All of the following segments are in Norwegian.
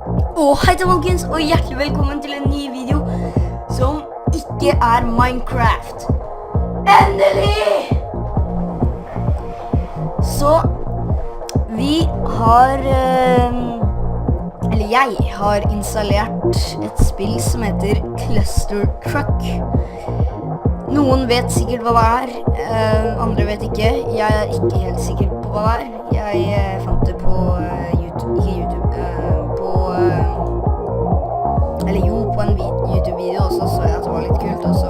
Hei til folkens, og hjertelig velkommen til en ny video som ikke er Minecraft. Endelig! Så, vi har, eller jeg har installert et spill som heter Cluster Truck. Noen vet sikkert hva det er, andre vet ikke. Jeg er ikke helt sikker på hva det er. Jeg fant det på YouTube, ikke YouTube, på en YouTube-video, og så jeg at det var litt kult, og så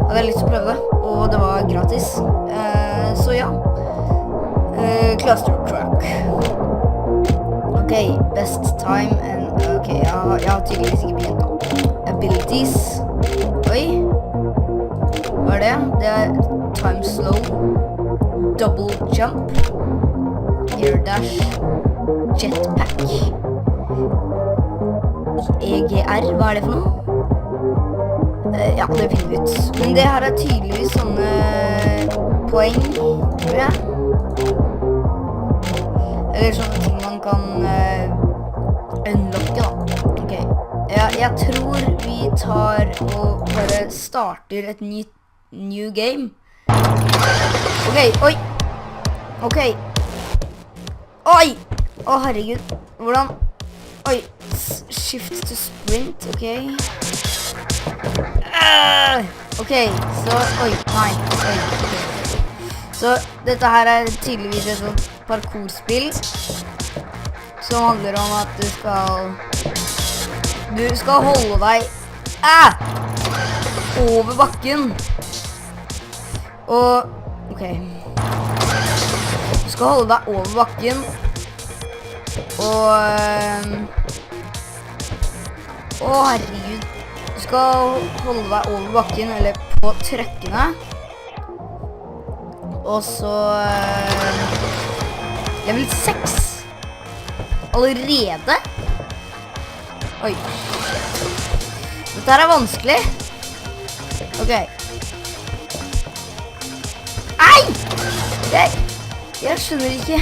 hadde jeg lyst til å prøve det, og det var gratis. Så ja, Cluster Truck. Ok, best time, ok, jeg har tydeligvis ikke begynt da. Abilities. Oi. Hva er det? Det er time slow, double jump, air dash, jetpack. EGR, hva er det for noe? Ja, det finner vi ut. Men det her er tydeligvis sånne poeng, tror jeg. Eller sånne ting man kan unlocke da. Ok, jeg tror vi tar og bare starter et new game. Ok, oi! Ok. Oi! Å, herregud. Hvordan? Oi, shift to sprint, ok. Ok, så, oi, nei, oi, ok. Så dette her er tydeligvis et sånt parkourspill som handler om at du skal holde deg over bakken. Og, ok. Du skal holde deg over bakken. Og herregud, du skal holde deg over bakken, eller på trøkkene. Og så level 6 allerede. Oi, dette her er vanskelig. Ok. Ei! Jeg skjønner ikke.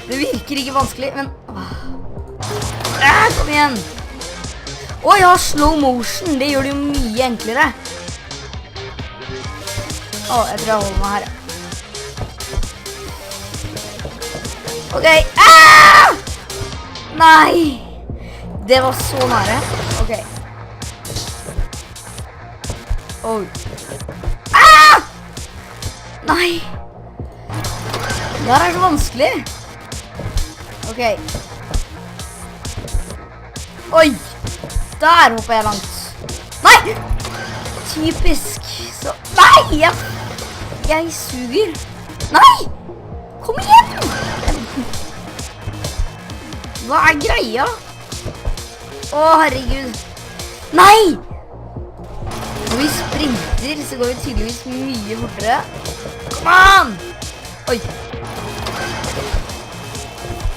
Det virker ikke vanskelig, men kom igjen! Jeg har slow motion, det gjør det jo mye enklere. Jeg tror jeg holder meg her. Ok, nei! Det var så nære. Ok. Oi. Nei! Det her er så vanskelig. Ok. Oi! Der hopper jeg langt. Nei! Typisk. Så, nei! Jeg suger. Nei! Kom igjen! Hva er greia? Herregud. Nei! Når vi sprinter, så går vi tydeligvis mye fortere. Kom an! Oi.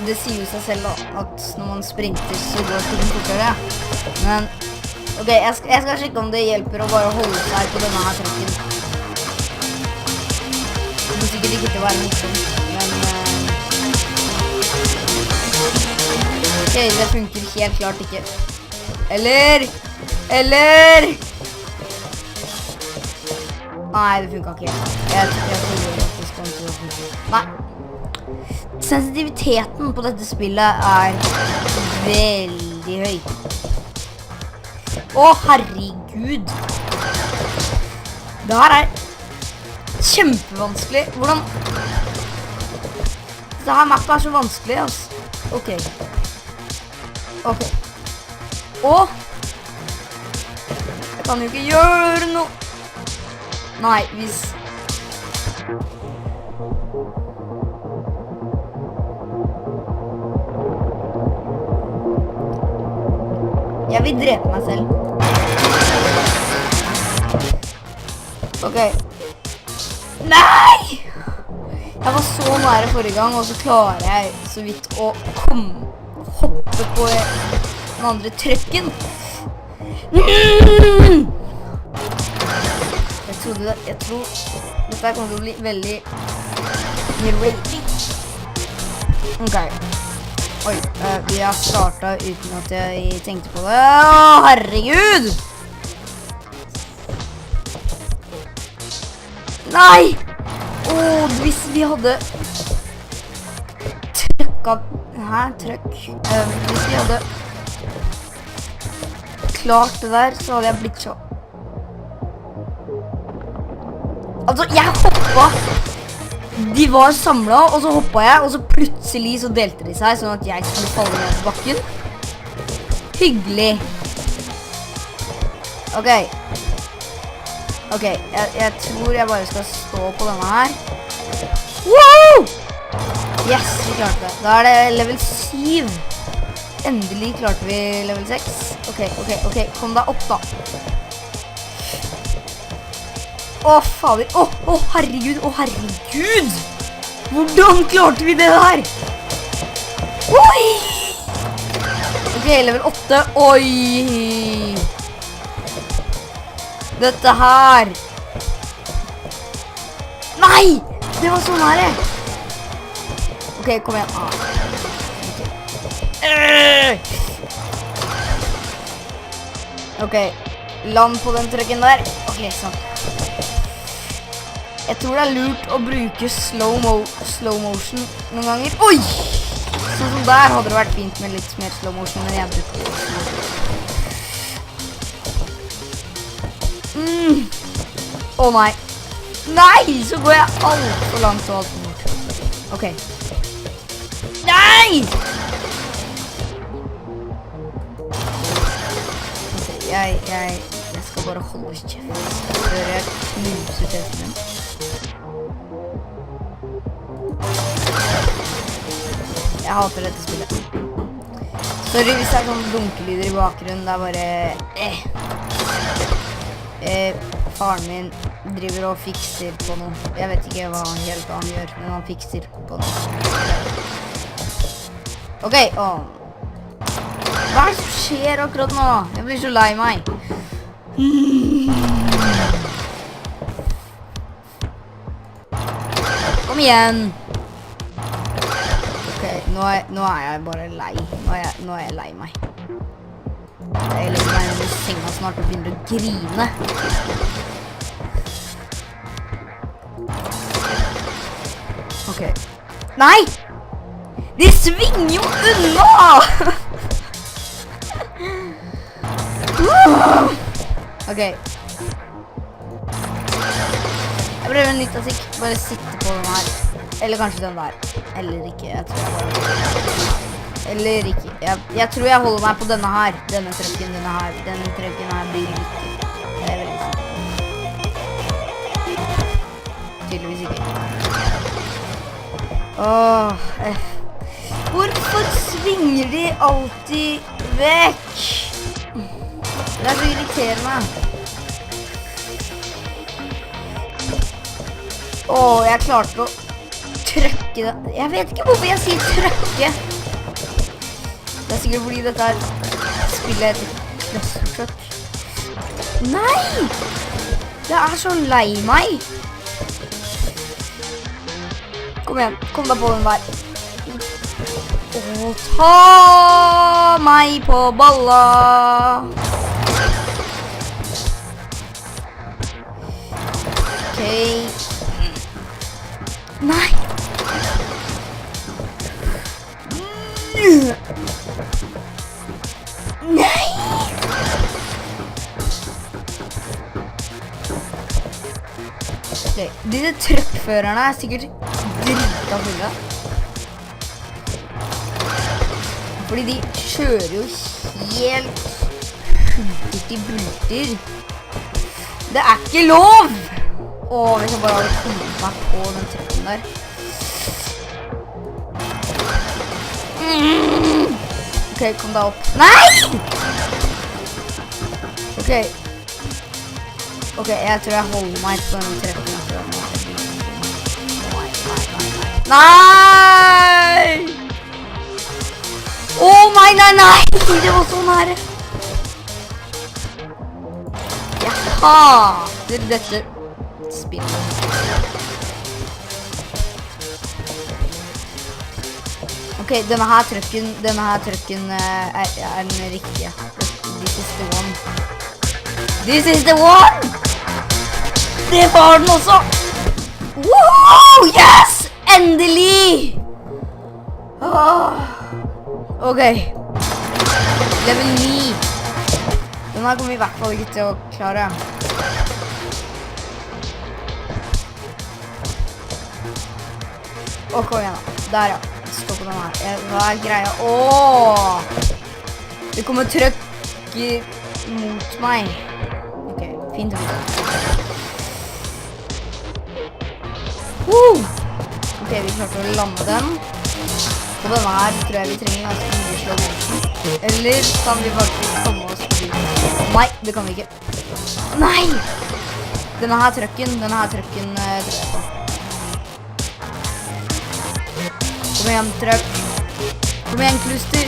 Det sier jo seg selv da, at når man sprinter så går ting fortere. Men, ok, jeg skal sjekke om det hjelper å bare holde seg på denne her trekken. Det må sikkert ikke til å være morsomt, men... Ok, det funker helt klart ikke. Eller... Nei, det funket ikke. Jeg tror faktisk det funker. Nei. Sensitiviteten på dette spillet er veldig høy. Herregud. Det her er kjempevanskelig. Hvordan? Dette her mappet er så vanskelig, altså. Ok. Jeg kan jo ikke gjøre noe. Nei, hvis... Jeg vil drepe meg selv. Ok. Nei! Jeg var så nære forrige gang, og så klarer jeg så vidt å hoppe på den andre trøkken. Jeg tror dette kommer til å bli veldig raging. Ok. Oi, vi har startet uten at jeg tenkte på det. Åh, herregud! Nei! Hvis vi hadde trøkket... Trøkk. Hvis vi hadde klart det der, så hadde jeg blitt så... Altså, jeg hoppet. De var samlet, og så hoppet jeg, og så plutselig så delte de seg, sånn at jeg skulle falle ned på bakken. Hyggelig. Ok. Ok, jeg tror jeg bare skal stå på denne her. Wow! Yes, vi klarte det. Da er det level 7. Endelig klarte vi level 6. Ok, kom deg opp da. Fader. Herregud. Hvordan klarte vi det der? Oi! Ok, level 8. Oi! Dette her. Nei! Det var så nære. Ok, kom igjen. Ok, land på den trøkken der. Ok, sånn. Jeg tror det er lurt å bruke slow motion noen ganger. Oi! Sånn som der hadde det vært fint med litt mer slow motion, men jeg bruker Åh nei. Nei, så går jeg alt for langt og alt for bort. Ok. Nei! Ok, jeg skal bare holde kjeft før jeg knuser testen min. Jeg hater dette spillet. Sorry hvis det er sånn dunkelyder i bakgrunnen, det er bare... Faren min driver og fikser på noe. Jeg vet ikke hva han gjør, men han fikser på noe. Ok, hva er det som skjer akkurat nå? Jeg blir så lei meg. Kom igjen. Ok, nå er jeg bare lei. Nå er jeg lei meg. Jeg legger meg under senga snart og begynner å grine. Ok. Nei! De svinger jo unna! Ok. Jeg prøver en ny taktikk. Bare sitte på den her. Eller kanskje den der. Eller ikke. Jeg tror jeg bare... Eller ikke. Jeg tror jeg holder meg på denne her. Denne trøkken, Denne trøkken her blir viktig. Det er veldig sant. Tydeligvis ikke. Hvorfor svinger de alltid vekk? Det er så irriterende. Jeg klarte å trøkke det. Jeg vet ikke hvorfor jeg sier trøkke. Det er sikkert fordi dette er spillet etter Cluster Truck. Nei! Jeg er så lei meg. Kom igjen, kom deg på den der. Ta meg på balla. Ok. Nei. Nei! Okay. Disse truckførerne er sikkert drita fulle. Fordi de kjører jo helt hulter til bulter. Det er ikke lov! Hvis jeg bare hadde kommet meg på den trucken der. Ok, kom deg opp. Nei! Ok, jeg tror jeg holder meg på den trucken. Nei! Nei! Det var så nære. Jeg hater dette spillet. Ok, denne her trucken er den riktige. This is the one. This is the one! Det var den også! Wow! Yes! Endelig! Ok. Level 9. Denne her kommer vi I hvert fall ikke til å klare. Kom igjen da. Der ja. Stå på den her. Hva greia? Det kommer trøkker mot meg. Ok, fint å vite. Ok, vi klarte å lande den. På denne her tror jeg vi trenger ganske mye slow motion. Eller kan vi faktisk komme oss forbi? Nei, det kan vi ikke. Nei! Denne her trøkken tror jeg på. Kom igjen, trøkk. Kom igjen, kluster.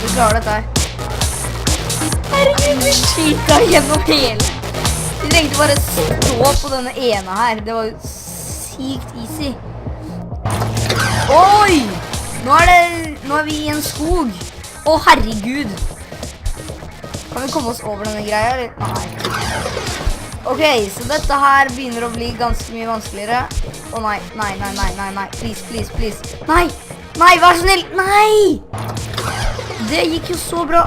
Du klarer dette her. Herregud, vi kikket gjennom hele. Vi trengte bare stå på denne ene her. Det var jo sykt easy. Oi! Nå er vi I en skog. Herregud. Kan vi komme oss over denne greia, eller? Nei. Ok, så dette her begynner å bli ganske mye vanskeligere. Nei. Please. Nei, vær snill. Nei! Det gikk jo så bra.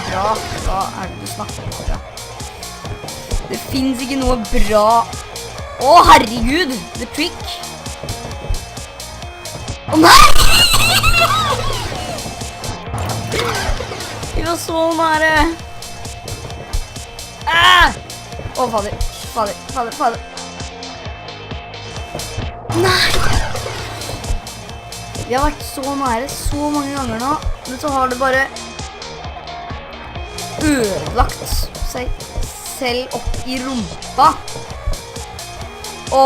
Bra, hva er det du snakker om? Det finnes ikke noe bra. Herregud, the trick. Nei! Vi var så nære. Fader. Nei! Vi har vært så nære så mange ganger nå, men så har det bare ødelagt seg selv opp I rumpa.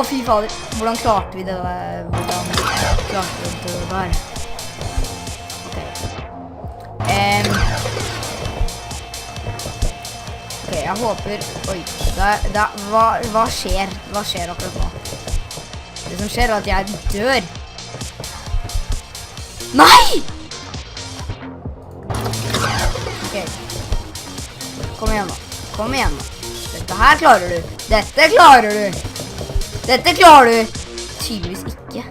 Fy fader. Hvordan klarte vi det der? Ok, jeg håper... Oi, hva skjer? Hva skjer akkurat nå? Det som skjer at jeg dør. Nei! Ok. Kom igjen da. Dette her klarer du. Dette klarer du. Tydeligvis ikke.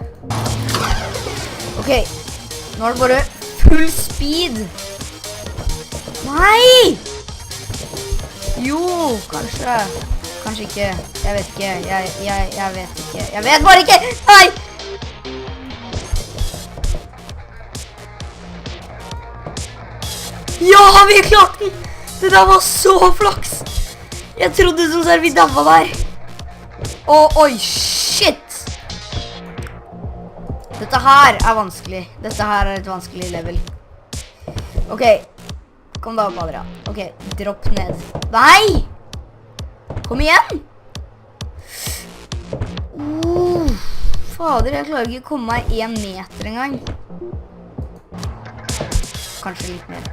Ok. Nå er det bare full speed. Nei! Jo, kanskje. Kanskje ikke. Jeg vet ikke. Jeg vet ikke. Jeg vet bare ikke! Nei! Ja, vi klarte den! Det der var så flaks! Jeg trodde som sagt vi dabba der. Oi, shit! Dette her er vanskelig. Dette her er et vanskelig level. Ok. Kom da opp, Adrian. Ok, dropp ned. Nei! Kom igjen! Fader, jeg klarer ikke å komme meg 1 meter en gang. Kanskje litt mer.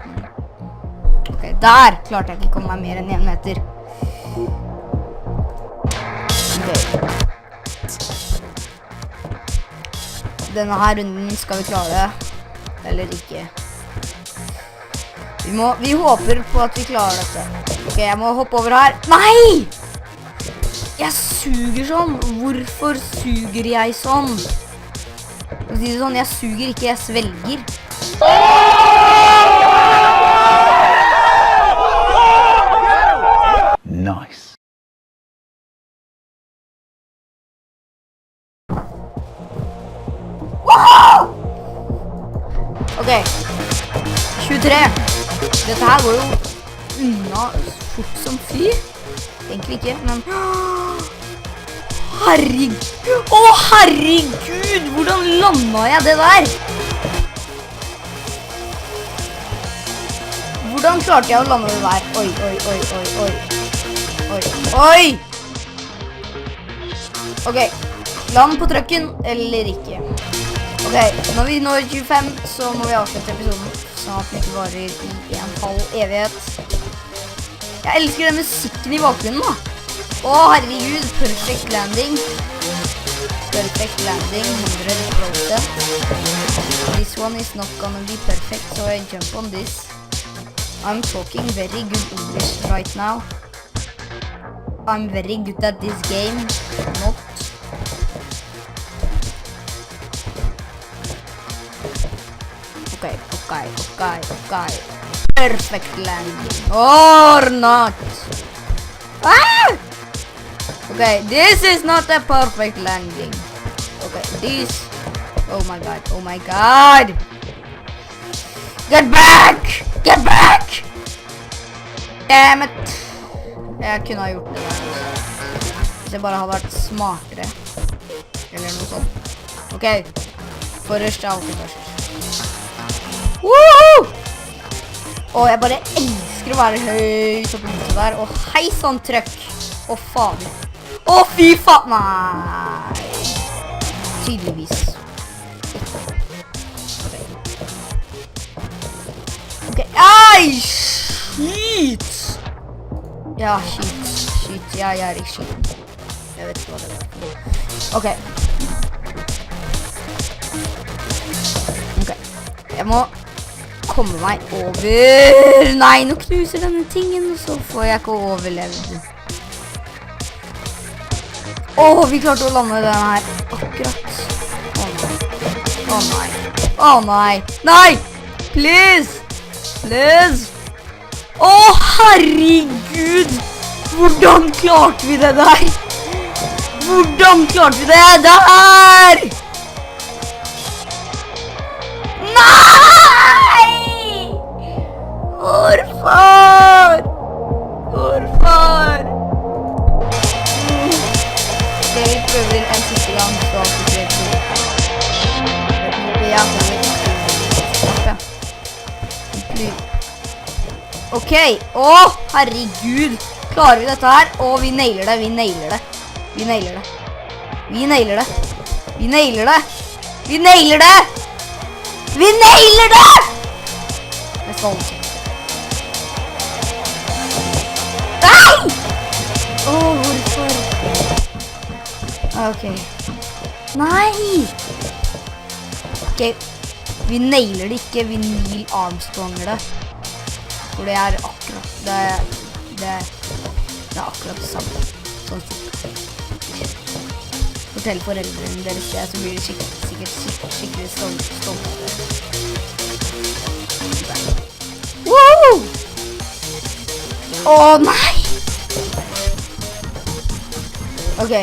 Ok, der klarte jeg ikke å komme meg mer enn 1 meter. Ok. Denne her runden skal vi klare. Eller ikke. Vi håper på at vi klarer dette. Ok, jeg må hoppe over her. Nei! Jeg suger sånn. Hvorfor suger jeg sånn? Jeg suger ikke, jeg svelger. Nice. Wow! Ok. 23. Dette her går jo unna fort som fy. Egentlig ikke, men... Herregud! Herregud! Hvordan landet jeg det der? Hvordan klarte jeg å lande det der? Oi! Ok, land på trucken, eller ikke. Ok, når vi når 25, så må vi avslutte episoden, sånn at den ikke varer I en halv evighet. Jeg elsker den musikken I bakgrunnen da. Herregud, perfect landing. perfect landing, 100%. This one is not gonna be perfect, so I jump on this. I'm talking very good English right now. I'm very good at this game, not. Okay. Perfect landing, or not. Ah! Okay, this is not a perfect landing. Okay, this. Oh my god. Get back! Get back! Damn it. Jeg kunne ha gjort det der. Hvis jeg bare hadde vært smartere. Eller noe sånt. Ok, forrest er alltid først. Woohoo! Og jeg bare elsker å være høyt oppe i der. Og hei sånn trøkk. Å faen. Å fy faen. Nei. Tydeligvis. Ok, ai, shit. Ja, shit, jeg er ikke shit. Jeg vet ikke hva det er. Ok. Jeg må komme meg over. Nei, nå knuser denne tingen, så får jeg ikke overlevd. Åh, vi klarte å lande den her akkurat. Åh nei. Åh nei. Nei! Please! Please! Åh, herregud! Hvordan klarte vi det der? Hvordan klarte vi det der? Nei! Hvorfor? Ok, vi prøver en siste gang, så sikkert Ok, åh, herregud. Klarer vi dette her? Åh, vi nailer det. Jeg skal holde kjent. Nei! Åh, hvorfor? Ok. Nei! Ok, vi nailer det ikke, vi Neil Armstronger det. For det er akkurat, det er akkurat det samme. Sånn sikkert. Fortell foreldrene deres det, så blir de sikkert skikkelig stolte. Wow! Åh, nei! Ok,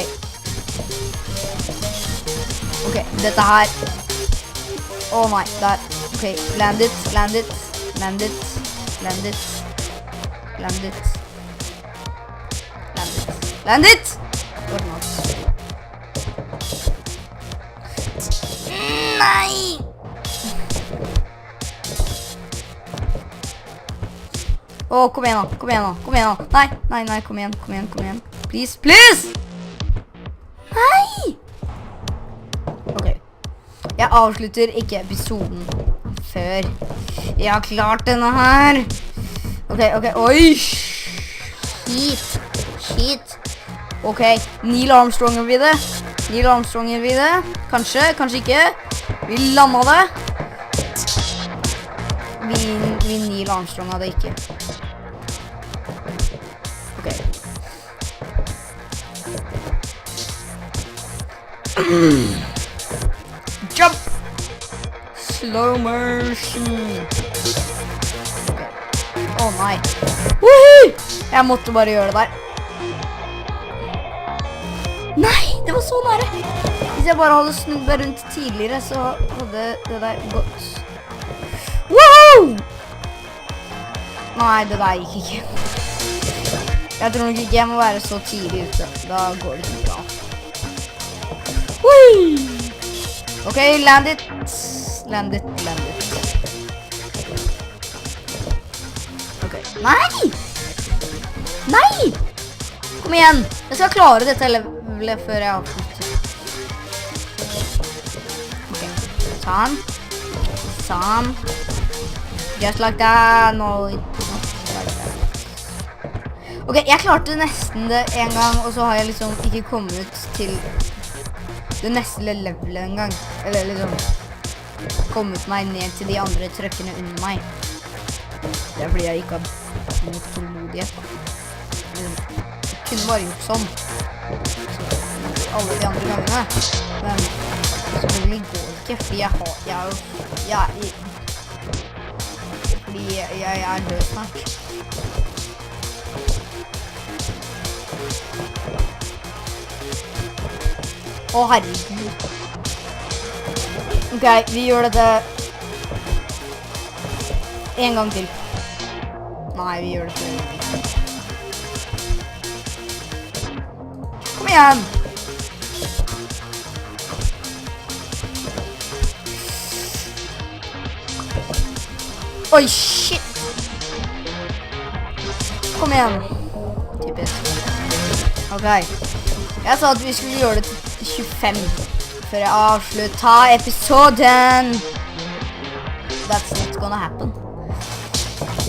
dette her. Åh nei, der. Ok, land it. Or not. Nei! Åh, kom igjen nå. Nei, kom igjen. Please. Nei! Ok. Jeg avslutter ikke episoden før jeg har klart denne her. Ok, oi! Shit. Ok, Neil Armstronger vi det. Kanskje ikke. Vi landa det. Vi Neil Armstronga det ikke. Ok. Jump! Slow motion. Åh nei. Woohoo! Jeg måtte bare gjøre det der. Nei, det var så nære. Hvis jeg bare hadde snudd meg rundt tidligere, så hadde det der gått. Woohoo! Nei, det der gikk ikke. Jeg tror nok ikke jeg må være så tidlig ute. Da går det ikke bra. Whee! Ok, land it. Ok, nei! Kom igjen! Jeg skal klare dette levelet før jeg avslutter. Ok, sånn. Just like that. No, not like that. Ok, jeg klarte nesten det en gang, og så har jeg liksom ikke kommet til det neste levelet en gang. Eller liksom kommet meg ned til de andre trøkkene under meg. Det fordi jeg ikke har nok tålmodighet. Jeg kunne bare gjort sånn. Så, alle de andre gangene. Men selvfølgelig går det ikke, fordi jeg er død snart. Å, herregud. Ok, vi gjør dette en gang til. Nei, vi gjør dette en gang til. Kom igjen! Oi, shit! Kom igjen. Typisk. Ok. Jeg sa at vi skulle gjøre det til 25 før jeg avslutter episoden. That's not gonna happen.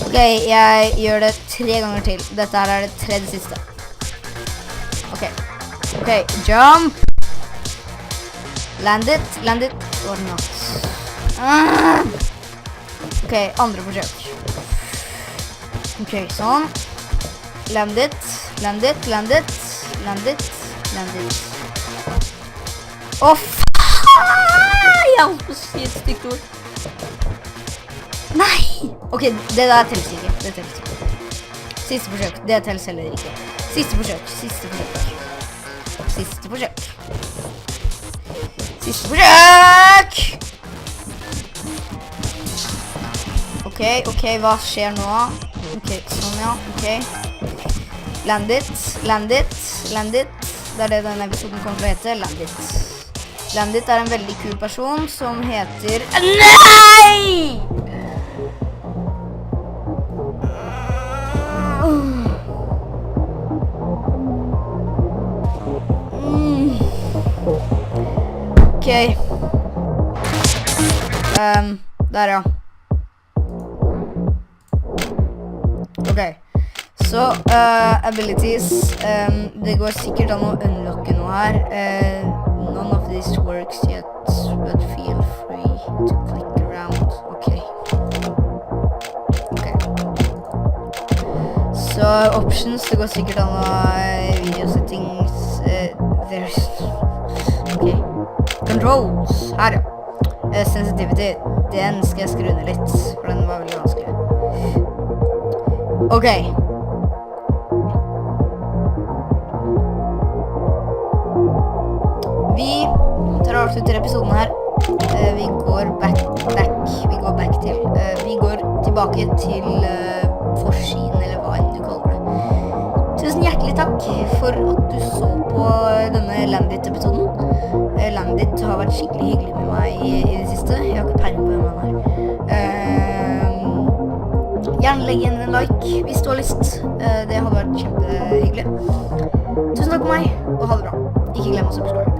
Ok, jeg gjør det 3 ganger til. Dette her er det tredje siste. Ok, jump. Land it or not. Ok, andre forsøk. Ok, sånn. Land it. Åh, faen! Jeg holdt på å si et stygt ord. Nei! Ok, det der telles ikke. Siste forsøk. Det telles heller ikke. Siste forsøk. Ok, hva skjer nå? Ok, sånn ja, ok. Land it. Det er det denne episoden kommer til å hete, Land it. Land it er en veldig kul person som heter... Nei! Ok. Der ja. Ok. Så, abilities. Det går sikkert an å unlocke noe her. None of this works yet, but feel free to click around. Ok. Så, options, det går sikkert an å video settings. There's... Ok. Controls. Her ja. Sensitivity. Den skal jeg skru ned litt, for den var veldig vanskelig. Ok. Vi tar og avslutter episoden her. Vi går tilbake til forsiden, eller hva enn du kaller det. Tusen hjertelig takk for at du så på denne Landit-episoden. Landit har vært skikkelig hyggelig med meg i det siste. Jeg har ikke peiling på hvem han er. Gjerne legg igjen en like hvis du har lyst. Det hadde vært kjempehyggelig. Tusen takk for meg, og ha det bra. Ikke glem å subscribe.